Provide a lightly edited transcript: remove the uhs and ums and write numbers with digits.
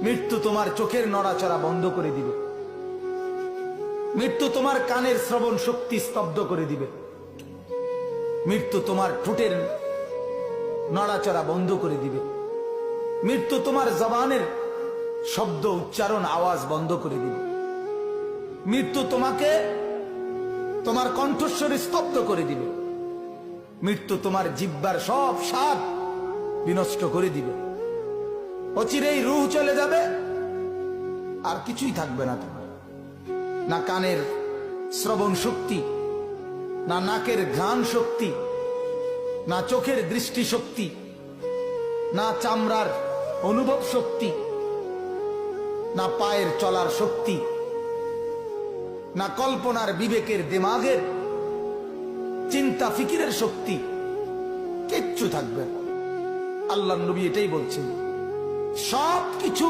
মৃত্যু তোমার চোখের নড়াচড়া বন্ধ করে দিবে। মৃত্যু তোমার কানের শ্রবণ শক্তি স্তব্ধ করে দিবে। মৃত্যু তোমার ঠোঁটের নড়াচড়া বন্ধ করে দিবে। মৃত্যু তোমার জবানের শব্দ উচ্চারণ আওয়াজ বন্ধ করে দিবে। মৃত্যু তোমাকে তোমার কণ্ঠস্বরে স্তব্ধ করে দিবে। মৃত্যু তোমার জিহ্বার সব স্বাদ বিনষ্ট করে দিবে। অচিরেই রূহ চলে যাবে, আর কিছুই থাকবে না তোমার। না কানের শ্রবণ শক্তি, না নাকের ঘ্রাণ শক্তি, না চোখের দৃষ্টি শক্তি, না চামড়ার অনুভব শক্তি, না পায়ের চলার শক্তি, না কল্পনার বিবেকের দিমাগের চিন্তা ফিকিরের শক্তি, কিচ্ছু থাকবে না। আল্লাহ নবী এটাই বলছেন, সব কিছু